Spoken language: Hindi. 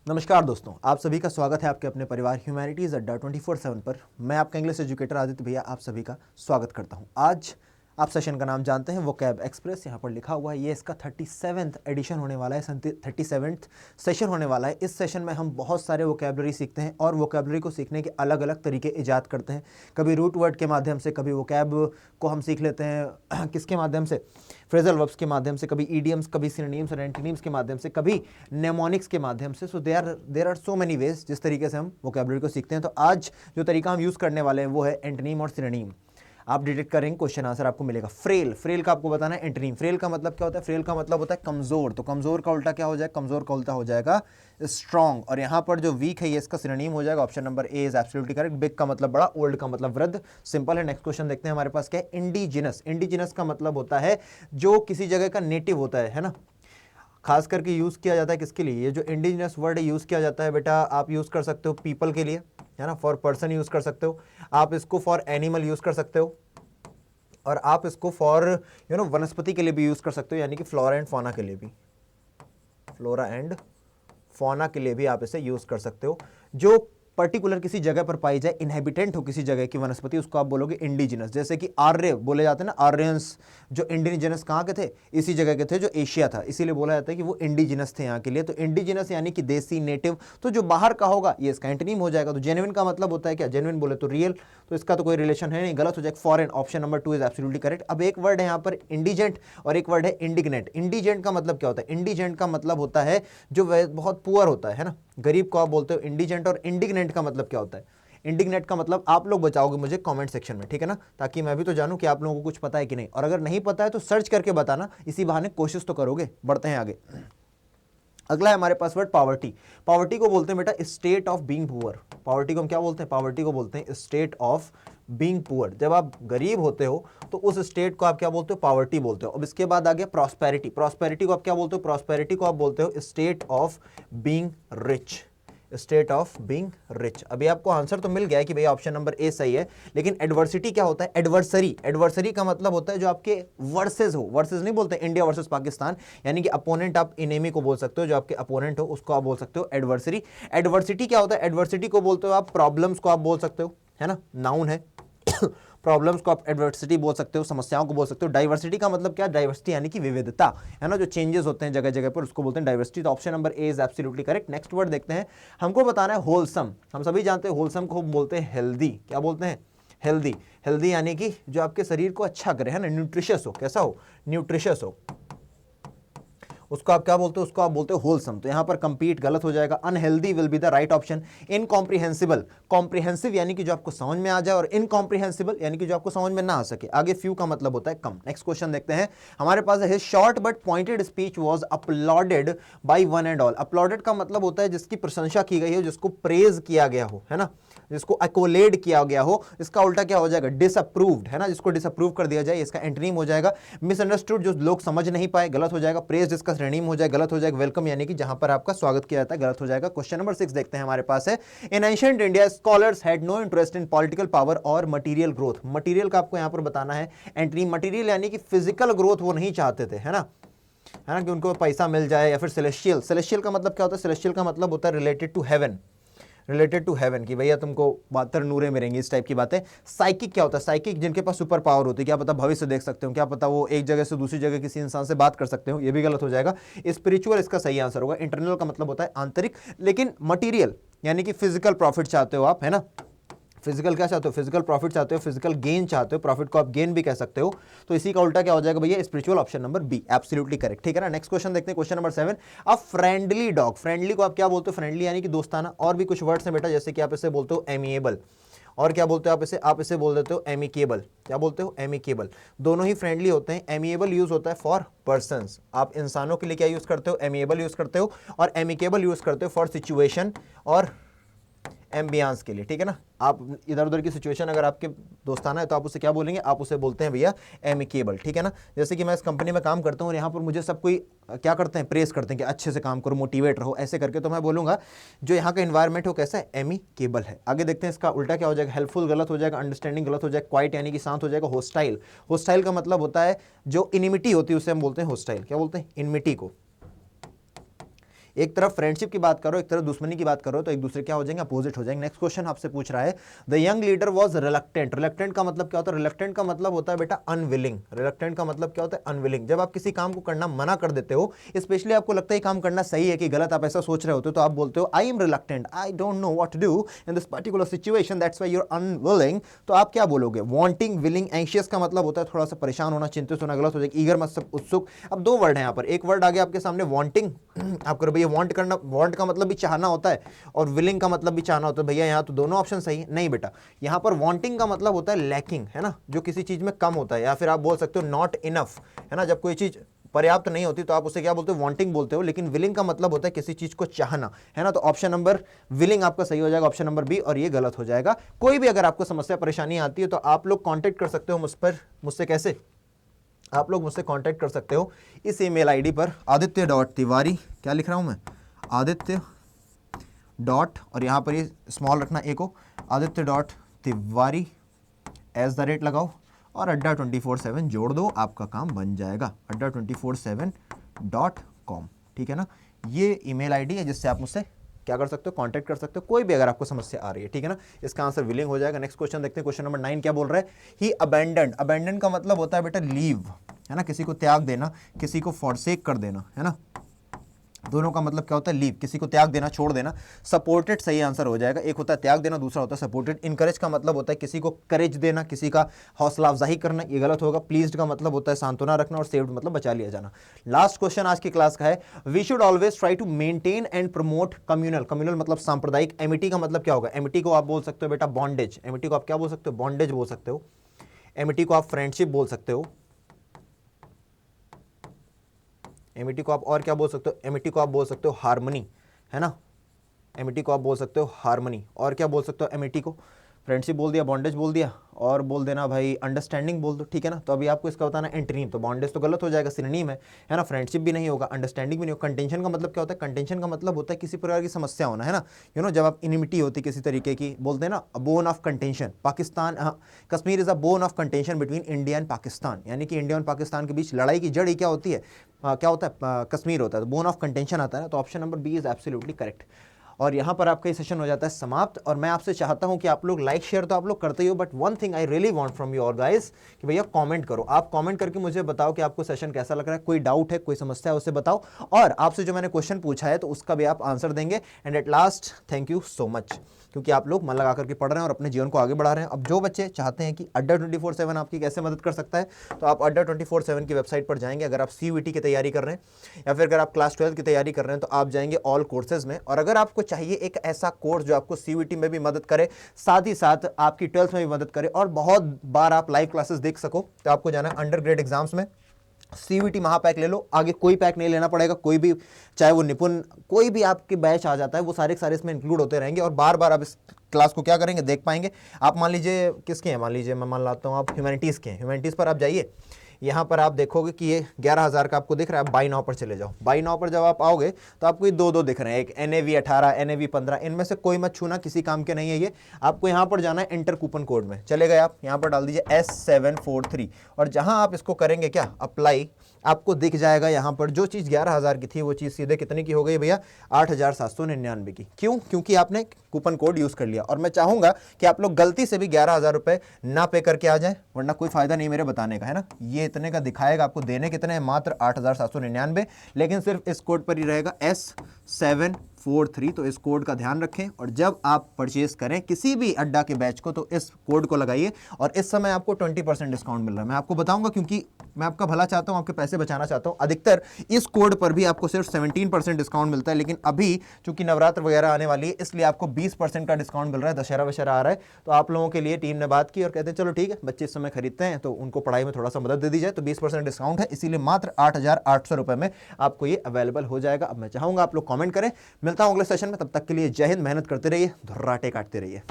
नमस्कार दोस्तों, आप सभी का स्वागत है आपके अपने परिवार ह्यूमैनिटीज अड्डा 24/7 पर। मैं आपका इंग्लिश एजुकेटर आदित्य भैया आप सभी का स्वागत करता हूं। आज आप सेशन का नाम जानते हैं, वोकैब एक्सप्रेस। यहाँ पर लिखा हुआ है, ये इसका 37th एडिशन होने वाला है, 37th सेशन होने वाला है। इस सेशन में हम बहुत सारे वोकैबलरी सीखते हैं और वोकैबलरी को सीखने के अलग अलग तरीके ईजाद करते हैं। कभी रूट वर्ड के माध्यम से, कभी वोकैब को हम सीख लेते हैं किसके माध्यम से, फ्रेजल वर्ब्स के माध्यम से, कभी ईडियम्स, कभी सिनोनिम्स और एंटोनिम्स के माध्यम से, कभी नेमोनिक्स के माध्यम से। So there are so many ways जिस तरीके से हम वोकैबलरी को सीखते हैं। तो आज जो तरीका हम यूज़ करने वाले हैं वो है एंटोनिम और सिनोनिम। आप डिटेक्ट करेंगे, क्वेश्चन आंसर आपको मिलेगा। फ्रेल का आपको बताना है एंटोनिम। फ्रेल का मतलब क्या होता है? फ्रेल का मतलब होता है कमजोर। तो कमजोर का उल्टा क्या हो जाएगा? कमजोर का उल्टा हो जाएगा स्ट्रॉन्ग। और यहाँ पर जो वीक है ये इसका सिनोनिम हो जाएगा। Option number A is absolutely correct. Big का मतलब बड़ा, ओल्ड का मतलब वृद्ध। सिंपल है। नेक्स्ट क्वेश्चन देखते हैं हमारे पास क्या है। इंडिजिनस। इंडिजिनस का मतलब होता है जो किसी जगह का नेटिव होता है ना। खास करके यूज किया जाता है किसके लिए? ये जो इंडिजिनस वर्ड यूज किया जाता है बेटा, आप यूज कर सकते हो पीपल के लिए, है ना। फॉर पर्सन यूज कर सकते हो आप इसको, फॉर एनिमल यूज कर सकते हो, और आप इसको फॉर वनस्पति के लिए भी यूज कर सकते हो, यानी कि फ्लोरा एंड फौना के लिए भी, फ्लोरा एंड फौना के लिए भी आप इसे यूज कर सकते हो। जो पर्टिकुलर किसी जगह पर पाई जाए, इनहेबिटेंट हो किसी जगह की वनस्पति, उसको आप बोलोगे इंडिजिनस। जैसे कि आर्य बोले जाते हैं ना, आर्यंस, जो इंडिजिनस कहाँ के थे? इसी जगह के थे जो एशिया था, इसीलिए बोला जाता है कि वो इंडिजिनस थे यहाँ के लिए। तो इंडिजिनस यानी कि देसी, नेटिव। तो जो बाहर का होगा ये इसका एंटोनिम हो जाएगा। तो जेन्युइन का मतलब होता है क्या? जेन्युइन बोले तो रियल, तो इसका तो कोई रिलेशन है नहीं, गलत हो जाएगा। Foreign, option number 2 is absolutely correct. अब एक वर्ड है यहाँ पर इंडिजेंट और एक वर्ड है इंडिग्नेंट। इंडिजेंट का मतलब क्या होता है? इंडिजेंट का मतलब होता है जो बहुत पुअर होता है ना, गरीब को आप बोलते हो इंडिजेंट। और इंडिग्नेंट का मतलब क्या होता है? इंडिग्नेंट का मतलब आप लोग बचाओगे मुझे कमेंट सेक्शन में, ठीक है ना, ताकि मैं भी तो जानूं कि आप लोगों को कुछ पता है कि नहीं। और अगर नहीं पता है तो सर्च करके बताना, इसी बहाने कोशिश तो करोगे। बढ़ते हैं आगे। अगला है हमारे पास वर्ड पावर्टी। पावर्टी को बोलते हैं बेटा state of being poor. Poverty को हम क्या बोलते हैं? पावर्टी को बोलते हैं स्टेट ऑफ बीइंग पुअर। जब आप गरीब होते हो तो उस स्टेट को आप क्या बोलते हो? पावर्टी बोलते हो। अब इसके बाद आ गया प्रॉस्पेरिटी। प्रॉस्पेरिटी को आप क्या बोलते हो? प्रॉस्पेरिटी को आप बोलते हो state of being rich. State of being rich. अभी आपको आंसर तो मिल गया है कि भैया ऑप्शन नंबर ए सही है, लेकिन एडवर्सिटी क्या होता है? एडवर्सरी। एडवर्सरी का मतलब होता है जो आपके वर्सेस हो। वर्सेस नहीं बोलते इंडिया वर्सेस पाकिस्तान, यानी कि अपोनेंट, आप इनेमी को बोल सकते हो, जो आपके अपोनेंट हो उसको आप बोल सकते हो एडवर्सरी। एडवर्सिटी क्या होता है? एडवर्सिटी को बोलते हो आप प्रॉब्लम्स को आप बोल सकते हो, है ना, नाउन है। प्रॉब्लम्स को आप एडवर्सिटी बोल सकते हो, समस्याओं को बोल सकते हो। डाइवर्सिटी का मतलब क्या? डाइवर्सिटी यानी कि विविधता, है ना, जो चेंजेस होते हैं जगह जगह पर, उसको बोलते हैं डाइवर्सिटी। तो option number A is absolutely correct. Next word देखते हैं। हमको बताना है होलसम। हम सभी जानते हैं होलसम को बोलते हैं हेल्दी। क्या बोलते हैं? हेल्दी। हेल्दी यानी कि जो आपके शरीर को अच्छा करे, है ना, न्यूट्रिशियस हो। कैसा हो? न्यूट्रिशियस हो, उसको आप क्या बोलते हो? उसको आप बोलते हो होलसम। तो यहां पर कंपीट गलत हो जाएगा। Unhealthy will be the right option. Incomprehensible, comprehensive यानी कि जो आपको समझ में आ जाए, और इनकॉम्प्रिहेंसिबल यानी कि जो आपको समझ में ना आ सके। आगे फ्यू का मतलब होता है कम। नेक्स्ट क्वेश्चन देखते हैं हमारे पास है। Short but pointed speech was uploaded by one and all. Uploaded का मतलब होता है जिसकी प्रशंसा की गई हो, जिसको प्रेज किया गया हो, है ना, जिसको एक्कोलेड किया गया हो। इसका उल्टा क्या हो जाएगा? डिसअप्रूव्ड, है ना, जिसको डिसअप्रूव कर दिया जाए, इसका एंटोनिम हो जाएगा मिसअंडरस्टूड, जो लोग समझ नहीं पाए, गलत हो जाएगा। प्रेज इसका श्रेणीम हो जाएगा, गलत हो जाएगा। वेलकम यानी कि जहां पर आपका स्वागत किया जाता है, गलत हो जाएगा। क्वेश्चन नंबर 6 देखते हैं हमारे पास है। In ancient India scholars had no interest in political power और मटेरियल ग्रोथ। मटेरियल का आपको यहां पर बताना है एंटोनिम। मटेरियल यानी कि फिजिकल ग्रोथ वो नहीं चाहते थे, है ना, कि उनको पैसा मिल जाए। या फिर सेलेस्टियल। सेलेस्टियल का मतलब क्या होता है? सेलेस्टियल का मतलब होता है related to heaven, related to heaven, कि भैया तुमको 72 नूरें मिलेंगी, इस टाइप की बातें। साइकिक क्या होता है? साइकिक जिनके पास सुपर पावर होती है, क्या पता भविष्य देख सकते हो, क्या पता वो एक जगह से दूसरी जगह किसी इंसान से बात कर सकते हो, ये भी गलत हो जाएगा। स्पिरिचुअल इसका सही आंसर होगा। इंटरनल का मतलब होता है आंतरिक। लेकिन मटीरियल यानी कि फिजिकल प्रॉफिट चाहते हो आप, है ना, फिजिकल क्या चाहते हो? फिजिकल प्रॉफिट चाहते हो, फिजिकल गेन चाहते हो। प्रॉफिट को आप गेन भी कह सकते हो। तो इसी का उल्टा क्या हो जाएगा भैया? Spiritual, option number be absolutely correct, ठीक है ना। नेक्स्ट क्वेश्चन देखते हैं, question number 7। A friendly dog. Friendly को आप क्या बोलते हो? फ्रेंडली यानी कि दोस्ताना। और भी कुछ वर्ड्स हैं बेटा, जैसे कि आप इसे बोलते हो एमिएबल, और क्या बोलते हो आप इसे? आप इसे बोल देते हो एमिकेबल। क्या बोलते हो? एमिकेबल। दोनों ही फ्रेंडली होते हैं। एमिएबल यूज होता है फॉर पर्संस, आप इंसानों के लिए क्या यूज करते हो? एमिएबल यूज करते हो। और एमिकेबल यूज करते हो फॉर सिचुएशन और एम्बियंस के लिए, ठीक है ना। आप इधर उधर की सिचुएशन अगर आपके दोस्ताना है तो आप उसे क्या बोलेंगे? आप उसे बोलते हैं भैया एमिकेबल, ठीक है ना। जैसे कि मैं इस कंपनी में काम करता हूँ और यहाँ पर मुझे सब कोई क्या करते हैं? प्रेस करते हैं कि अच्छे से काम करो, मोटिवेट रहो, ऐसे करके। तो मैं बोलूंगा जो यहाँ का इन्वायरमेंट हो कैसा है? एमिकेबल है। आगे देखते हैं इसका उल्टा क्या हो जाएगा। हेल्पफुल गलत हो जाएगा। अंडरस्टैंडिंग गलत हो जाएगा। क्वाइट यानी कि शांत हो जाएगा। होस्टाइल। होस्टाइल का मतलब होता है जो इनिमिटी होती है उसे हम बोलते हैं होस्टाइल। क्या बोलते हैं? इनमिटी को। एक तरफ फ्रेंडशिप की बात करो, एक तरफ दुश्मनी की बात करो, तो एक दूसरे क्या हो जाएंगे, अपोजिट हो जाएंगे। नेक्स्ट क्वेश्चन आपसे पूछ रहा है, the young leader was reluctant. Reluctant का मतलब क्या होता है? रिलक्टेंट का मतलब होता है बेटा अनविलिंग। रिलक्टेंट का मतलब क्या होता है? अनविलिंग। जब आप किसी काम को करना मना कर देते हो, स्पेशली आपको लगता है काम करना सही है कि गलत, आप ऐसा सोच रहे होते हो, तो आप बोलते हो I am reluctant, I don't know what to do in this particular situation, that's why you are unwilling. तो आप क्या बोलोगे? वांटिंग, विलिंग, एंशियस का मतलब होता है थोड़ा सा परेशान होना, चिंतित होना, गलत हो जाएगा। ईगर मतलब उत्सुक। अब दो वर्ड है यहाँ पर, एक वर्ड आ गया आपके सामने वांटिंग, आप करो भैया वांट करना, वांट का मतलब भी चाहना होता है और विलिंग का मतलब भी चाहना होता है। भैया यहाँ तो दोनों ऑप्शन सही है, नहीं बेटा, यहाँ पर वांटिंग का मतलब होता है लैकिंग, है ना, जो किसी चीज में कम होता है, या फिर आप बोल सकते हो नॉट इनफ, है ना, जब कोई चीज पर्याप्त नहीं होती तो आप उसे क्या बोलते हो? वांटिंग बोलते हो। लेकिन विलिंग का मतलब होता है किसी चीज को चाहना, है ना। तो ऑप्शन नंबर विलिंग आपका सही हो जाएगा, ऑप्शन नंबर बी, और ये गलत हो जाएगा। कोई भी अगर आपको समस्या परेशानी आती है तो आप लोग कांटेक्ट कर सकते हो मुझ पर। मुझसे कैसे? आप लोग मुझसे कांटेक्ट कर सकते हो इस ईमेल आईडी पर, aditya.tiwari, क्या लिख रहा हूं मैं? आदित्य डॉट, और यहाँ पर ये स्मॉल रखना ए को, aditya.tiwari लगाओ और adda247 जोड़ दो, आपका काम बन जाएगा। adda247.com, ठीक है ना। ये ईमेल आईडी है जिससे आप मुझसे क्या कर सकते हो? कांटेक्ट कर सकते हो, कोई भी अगर आपको समस्या आ रही है, ठीक है ना। इसका आंसर विलिंग हो जाएगा। नेक्स्ट क्वेश्चन देखते हैं, क्वेश्चन नंबर 9 क्या बोल रहा है? ही अबैंडन्ड। अबैंडन का मतलब होता है बेटा लीव, है ना, किसी को त्याग देना, किसी को फॉरसेक कर देना, है ना। दोनों का मतलब क्या होता है? लीव, किसी को त्याग देना, छोड़ देना। सपोर्टेड सही आंसर हो जाएगा। एक होता है त्याग देना, दूसरा होता है सपोर्टेड। इनकरेज का मतलब होता है किसी को करेज देना, किसी का हौसला अफजाई करना, ये गलत होगा। प्लीज्ड का मतलब होता है सांत्वना रखना, और सेव्ड मतलब बचा लिया जाना। लास्ट क्वेश्चन आज की क्लास का है, we should always try to maintain and promote communal. Communal मतलब सांप्रदायिक। एमिटी का मतलब क्या होगा? एमिटी को आप बोल सकते हो बेटा बॉन्डेज। एमिटी को आप क्या बोल सकते हो? बॉन्डेज बोल सकते हो। एमिटी को आप फ्रेंडशिप बोल सकते हो। एमिटी को आप और क्या बोल सकते हो? एमिटी को आप बोल सकते हो हार्मनी, है ना। एमिटी को आप बोल सकते हो हार्मनी। और क्या बोल सकते हो एमिटी को? फ्रेंडशिप बोल दिया, बॉन्डेज बोल दिया, और बोल देना भाई अंडरस्टैंडिंग बोल दो, ठीक है ना। तो अभी आपको इसका बताना एंटोनिम, तो बॉन्डेज तो गलत हो जाएगा, सिनोनिम है ना। फ्रेंडशिप भी नहीं होगा, अंडरस्टैंडिंग भी नहीं होगा। कंटेंशन का मतलब क्या होता है? कंटेंशन का मतलब होता है किसी प्रकार की समस्या होना, है ना। जब आप इनिमिटी होती किसी तरीके की, बोलते हैं ना bone of contention. Pakistan, Kashmir is a bone of contention between India and Pakistan, यानी कि इंडिया और पाकिस्तान के बीच लड़ाई की जड़ ही क्या होती है? क्या होता है? कश्मीर होता है, तो बोन ऑफ कंटेंशन आता है ना। तो option number B is absolutely correct. और यहाँ पर आपका ये सेशन हो जाता है समाप्त। और मैं आपसे चाहता हूँ कि आप लोग लाइक शेयर तो आप लोग करते ही हो, but one thing I really want from you और गाइस, कि भैया कमेंट करो। आप कमेंट करके मुझे बताओ कि आपको सेशन कैसा लग रहा है, कोई डाउट है, कोई समस्या है, उसे बताओ। और आपसे जो मैंने क्वेश्चन पूछा है तो उसका भी आप आंसर देंगे। And at last thank you so much, क्योंकि आप लोग मन लगा करके पढ़ रहे हैं और अपने जीवन को आगे बढ़ा रहे हैं। अब जो बच्चे चाहते हैं कि अड्डा 24/7 आपकी कैसे मदद कर सकता है, तो आप अड्डा 24/7 की वेबसाइट पर जाएंगे। अगर आप CUET की तैयारी कर रहे हैं या फिर अगर आप क्लास 12 की तैयारी कर रहे हैं तो आप जाएंगे ऑल कोर्सेज में। और अगर आपको चाहिए एक ऐसा कोर्स जो आपको CUET में भी मदद करे, साथ ही साथ आपकी 12th में भी मदद करे, और बहुत बार आप लाइव क्लासेस देख सको, तो आपको जाना है अंडर ग्रेड एग्जाम्स में। CUET महापैक ले लो, आगे कोई पैक नहीं लेना पड़ेगा, कोई भी, चाहे वो निपुण कोई भी आपके बैच आ जाता है, वो सारे के सारे इसमें इंक्लूड होते रहेंगे। और बार बार आप इस क्लास को क्या करेंगे? देख पाएंगे। आप मान लीजिए किसके हैं, मान लीजिए मैं मान लाता हूँ आप ह्यूमैनिटीज़ के हैं, ह्यूमैनिटीज़ पर आप जाइए, यहाँ पर आप देखोगे कि ये 11,000 का आपको दिख रहा है। बाई नाउ पर चले जाओ। बाई नाउ पर जब आप आओगे तो आपको ये दो दिख रहे हैं, एक NAV 18, NAV 15, इनमें से कोई मत छूना, किसी काम के नहीं है ये। आपको यहाँ पर जाना है एंटर कूपन कोड में, चले गए आप, यहाँ पर डाल दीजिए S743, और जहाँ आप इसको करेंगे क्या अप्लाई, आपको दिख जाएगा यहाँ पर जो चीज़ 11,000 की थी वो चीज़ सीधे कितने की हो गई भैया? 8,799 की। क्यों? क्योंकि आपने कूपन कोड यूज़ कर लिया। और मैं चाहूँगा कि आप लोग गलती से भी 11,000 रुपये ना पे करके आ जाए, वरना कोई फायदा नहीं मेरे बताने का, है ना। ये इतने का दिखाएगा, आपको देने कितने हैं? मात्र 8,799, लेकिन सिर्फ इस कोड पर ही रहेगा S743। तो इस कोड का ध्यान रखें, और जब आप परचेज करें किसी भी अड्डा के बैच को तो इस कोड को लगाइए। और इस समय आपको 20% डिस्काउंट मिल रहा है, मैं आपको बताऊंगा, क्योंकि मैं आपका भला चाहता हूं, आपके पैसे बचाना चाहता हूं। अधिकतर इस कोड पर भी आपको सिर्फ 17% डिस्काउंट मिलता है, लेकिन अभी चूंकि नवरात्र वगैरह आने वाली है इसलिए आपको 20% का डिस्काउंट मिल रहा है। दशहरा वशहरा आ रहा है, तो आप लोगों के लिए टीम ने बात की और कहते हैं चलो ठीक है, बच्चे इस समय खरीदते हैं तो उनको पढ़ाई में थोड़ा सा मदद दे दी जाए, तो 20% डिस्काउंट है, इसीलिए मात्र 8,800 रुपये में आपको ये अवेलेबल हो जाएगा। अब मैं चाहूंगा आप लोग कॉमेंट करें। मिलता हूं अगले सेशन में, तब तक के लिए जय हिंद। मेहनत करते रहिए, धुर्राटे काटते रहिए।